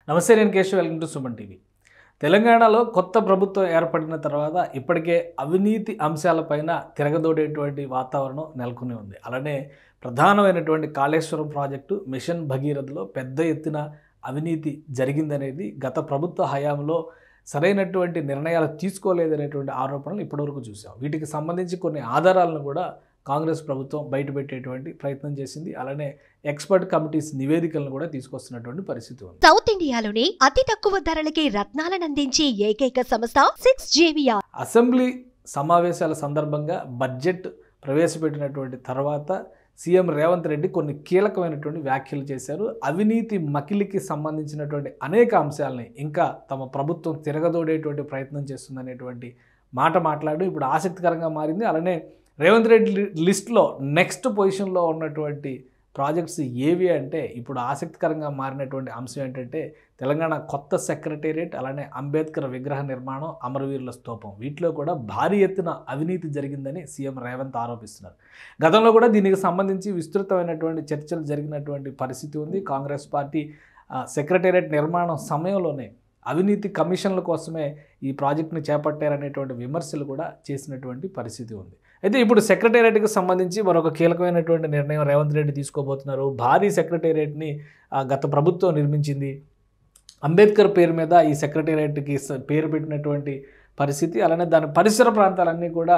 నమస్తే, నేను Keshav. Welcome to Suman TV. తెలంగాణలో కొత్త ప్రభుత్వం ఏర్పడిన తర్వాత ఇప్పటికే అవినీతి అంశాలపైన తిరగదోడేటువంటి వాతావరణం నెలకొని ఉంది. అలానే ప్రధానమైనటువంటి కాళేశ్వరం ప్రాజెక్టు మిషన్ భగీరథలో పెద్ద ఎత్తున అవినీతి జరిగిందనేది గత ప్రభుత్వ హయాంలో సరైనటువంటి నిర్ణయాలు తీసుకోలేదనేటువంటి ఆరోపణలు ఇప్పటివరకు చూసాం. వీటికి సంబంధించి కొన్ని ఆధారాలను కూడా కాంగ్రెస్ ప్రభుత్వం బయటపెట్టేటువంటి ప్రయత్నం చేసింది. అలానే ఎక్స్పర్ట్ కమిటీస్ నివేదికలను కూడా తీసుకొస్తున్నటువంటి పరిస్థితి ఉంది. సౌత్ ఇండియాలోనే అతి తక్కువ ధరలకి రత్నాలను అందించే ఏకైక సంస్థ 6JVR. అసెంబ్లీ సమావేశాల సందర్భంగా బడ్జెట్ ప్రవేశపెట్టినటువంటి తర్వాత సీఎం రేవంత్ రెడ్డి కొన్ని కీలకమైనటువంటి వ్యాఖ్యలు చేశారు. అవినీతి మకిలికి సంబంధించినటువంటి అనేక అంశాలని ఇంకా తమ ప్రభుత్వం తిరగదోడేటువంటి ప్రయత్నం చేస్తుందనేటువంటి మాట మాట్లాడు ఇప్పుడు ఆసక్తికరంగా మారింది. అలానే రేవంత్ రెడ్డి లిస్ట్లో నెక్స్ట్ పొజిషన్లో ఉన్నటువంటి ప్రాజెక్ట్స్ ఏవి అంటే ఇప్పుడు ఆసక్తికరంగా మారినటువంటి అంశం ఏంటంటే తెలంగాణ కొత్త సెక్రటేరియట్, అలానే అంబేద్కర్ విగ్రహ నిర్మాణం, అమరవీరుల స్తూపం, వీటిలో కూడా భారీ ఎత్తున అవినీతి జరిగిందని సీఎం రేవంత్ ఆరోపిస్తున్నారు. గతంలో కూడా దీనికి సంబంధించి విస్తృతమైనటువంటి చర్చలు జరిగినటువంటి పరిస్థితి ఉంది. కాంగ్రెస్ పార్టీ సెక్రటేరియట్ నిర్మాణం సమయంలోనే అవినీతి కమిషన్ల కోసమే ఈ ప్రాజెక్టుని చేపట్టారనేటువంటి విమర్శలు కూడా చేసినటువంటి పరిస్థితి ఉంది. అయితే ఇప్పుడు సెక్రటేరియట్కి సంబంధించి మరొక కీలకమైనటువంటి నిర్ణయం రేవంత్ రెడ్డి తీసుకోబోతున్నారు. భారీ సెక్రటేరియట్ని గత ప్రభుత్వం నిర్మించింది. అంబేద్కర్ పేరు మీద ఈ సెక్రటేరియట్కి పేరు పెట్టినటువంటి పరిస్థితి, అలానే దాని పరిసర ప్రాంతాలన్నీ కూడా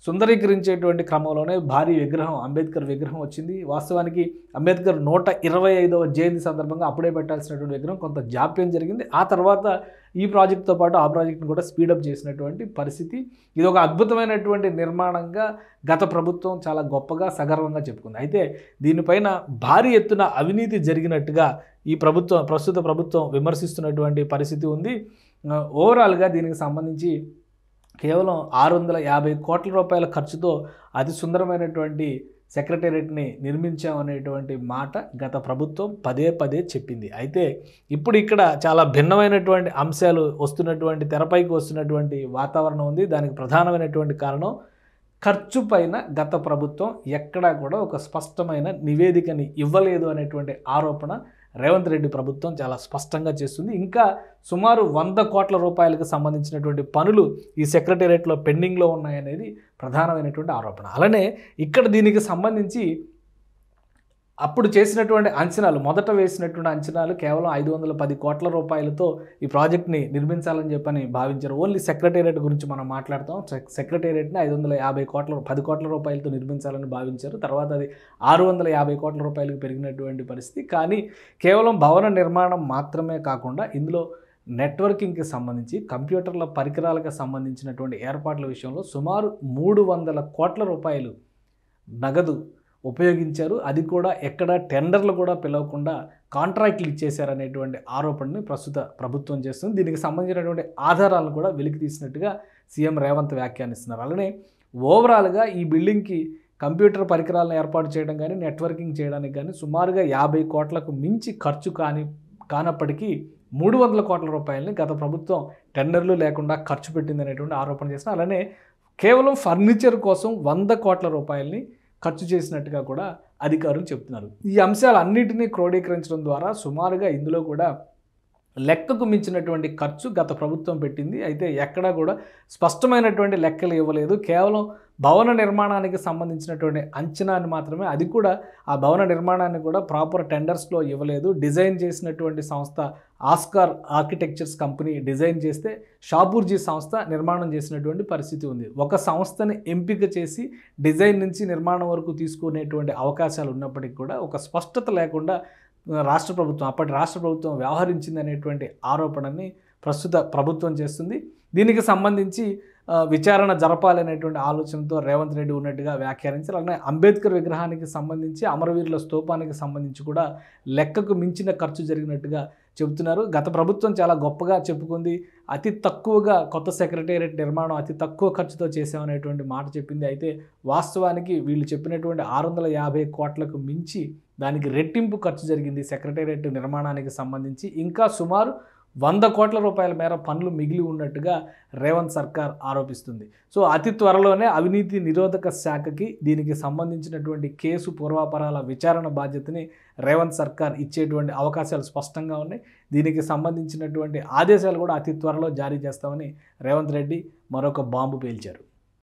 సుందరీకరించేటువంటి క్రమంలోనే భారీ విగ్రహం, అంబేద్కర్ విగ్రహం వచ్చింది. వాస్తవానికి అంబేద్కర్ 125వ జయంతి సందర్భంగా అప్పుడే పెట్టాల్సినటువంటి విగ్రహం కొంత జాప్యం జరిగింది. ఆ తర్వాత ఈ ప్రాజెక్టుతో పాటు ఆ ప్రాజెక్టును కూడా స్పీడప్ చేసినటువంటి పరిస్థితి. ఇది ఒక అద్భుతమైనటువంటి నిర్మాణంగా గత ప్రభుత్వం చాలా గొప్పగా సగర్వంగా చెప్పుకుంది. అయితే దీనిపైన భారీ ఎత్తున అవినీతి జరిగినట్టుగా ఈ ప్రస్తుత ప్రభుత్వం విమర్శిస్తున్నటువంటి పరిస్థితి ఉంది. ఓవరాల్గా దీనికి సంబంధించి కేవలం 650 కోట్ల రూపాయల ఖర్చుతో అతి సుందరమైనటువంటి సెక్రటేరియట్ని నిర్మించామనేటువంటి మాట గత ప్రభుత్వం పదే పదే చెప్పింది. అయితే ఇప్పుడు ఇక్కడ చాలా భిన్నమైనటువంటి అంశాలు వస్తున్నటువంటి తెరపైకి వస్తున్నటువంటి వాతావరణం ఉంది. దానికి ప్రధానమైనటువంటి కారణం ఖర్చు పైన గత ప్రభుత్వం ఎక్కడా కూడా ఒక స్పష్టమైన నివేదికని ఇవ్వలేదు అనేటువంటి ఆరోపణ రేవంత్ రెడ్డి ప్రభుత్వం చాలా స్పష్టంగా చేస్తుంది. ఇంకా సుమారు 100 కోట్ల రూపాయలకు సంబంధించినటువంటి పనులు ఈ సెక్రటేరియట్లో పెండింగ్లో ఉన్నాయనేది ప్రధానమైనటువంటి ఆరోపణ. అలానే ఇక్కడ దీనికి సంబంధించి అప్పుడు చేసినటువంటి అంచనాలు, మొదట వేసినటువంటి అంచనాలు కేవలం 510 కోట్ల రూపాయలతో ఈ ప్రాజెక్ట్ని నిర్మించాలని చెప్పని భావించారు. ఓన్లీ సెక్రటేరియట్ గురించి మనం మాట్లాడతాం. సెక్రటేరియట్ని 10 కోట్ల రూపాయలతో నిర్మించాలని భావించారు. తర్వాత అది 650 కోట్ల రూపాయలకు పెరిగినటువంటి పరిస్థితి. కానీ కేవలం భవన నిర్మాణం మాత్రమే కాకుండా ఇందులో నెట్వర్కింగ్కి సంబంధించి, కంప్యూటర్ల పరికరాలకు సంబంధించినటువంటి ఏర్పాట్ల విషయంలో సుమారు 300 కోట్ల రూపాయలు నగదు ఉపయోగించారు. అది కూడా ఎక్కడ టెండర్లు కూడా పిలవకుండా కాంట్రాక్ట్లు ఇచ్చేశారనేటువంటి ఆరోపణని ప్రస్తుత ప్రభుత్వం చేస్తుంది. దీనికి సంబంధించినటువంటి ఆధారాలను కూడా వెలికి తీసినట్టుగా సీఎం రేవంత్ వ్యాఖ్యానిస్తున్నారు. అలానే ఓవరాల్గా ఈ బిల్డింగ్కి కంప్యూటర్ పరికరాలను ఏర్పాటు చేయడం కానీ, నెట్వర్కింగ్ చేయడానికి కానీ సుమారుగా 50 కోట్లకు మించి ఖర్చు కానప్పటికీ 300 కోట్ల రూపాయలని గత ప్రభుత్వం టెండర్లు లేకుండా ఖర్చు పెట్టిందనేటువంటి ఆరోపణ చేస్తున్నారు. అలానే కేవలం ఫర్నిచర్ కోసం 100 కోట్ల రూపాయలని ఖర్చు చేసినట్టుగా కూడా అధికారులు చెప్తున్నారు. ఈ అంశాలన్నింటినీ క్రోడీకరించడం ద్వారా సుమారుగా ఇందులో కూడా లెక్కకు మించినటువంటి ఖర్చు గత ప్రభుత్వం పెట్టింది. అయితే ఎక్కడా కూడా స్పష్టమైనటువంటి లెక్కలు ఇవ్వలేదు. కేవలం భవన నిర్మాణానికి సంబంధించినటువంటి అంచనాన్ని మాత్రమే, అది కూడా ఆ భవన నిర్మాణాన్ని కూడా ప్రాపర్ టెండర్స్లో ఇవ్వలేదు. డిజైన్ చేసినటువంటి సంస్థ ఆస్కార్ ఆర్కిటెక్చర్స్ కంపెనీ డిజైన్ చేస్తే షాపూర్జీ సంస్థ నిర్మాణం చేసినటువంటి పరిస్థితి ఉంది. ఒక సంస్థని ఎంపిక చేసి డిజైన్ నుంచి నిర్మాణం వరకు తీసుకునేటువంటి అవకాశాలు ఉన్నప్పటికీ కూడా ఒక స్పష్టత లేకుండా అప్పటి రాష్ట్ర ప్రభుత్వం వ్యవహరించిందనేటువంటి ఆరోపణని ప్రస్తుత ప్రభుత్వం చేస్తుంది. దీనికి సంబంధించి విచారణ జరపాలనేటువంటి ఆలోచనతో రేవంత్ రెడ్డి ఉన్నట్టుగా వ్యాఖ్యానించారు. అలానే అంబేద్కర్ విగ్రహానికి సంబంధించి, అమరవీరుల స్తూపానికి సంబంధించి కూడా లెక్కకు మించిన ఖర్చు జరిగినట్టుగా చెబుతున్నారు. గత ప్రభుత్వం చాలా గొప్పగా చెప్పుకుంది. అతి తక్కువగా కొత్త సెక్రటేరియట్ నిర్మాణం అతి తక్కువ ఖర్చుతో చేసామనేటువంటి మాట చెప్పింది. అయితే వాస్తవానికి వీళ్ళు చెప్పినటువంటి 650 కోట్లకు మించి దానికి రెట్టింపు ఖర్చు జరిగింది సెక్రటేరియట్ నిర్మాణానికి సంబంధించి. ఇంకా సుమారు 100 కోట్ల రూపాయల మేర పనులు మిగిలి ఉన్నట్టుగా రేవంత్ సర్కార్ ఆరోపిస్తుంది. సో అతి త్వరలోనే అవినీతి నిరోధక శాఖకి దీనికి సంబంధించినటువంటి కేసు పూర్వాపరాల విచారణ బాధ్యతని రేవంత్ సర్కార్ ఇచ్చేటువంటి అవకాశాలు స్పష్టంగా ఉన్నాయి. దీనికి సంబంధించినటువంటి ఆదేశాలు కూడా అతి త్వరలో జారీ చేస్తామని రేవంత్ రెడ్డి మరొక బాంబు పేల్చారు.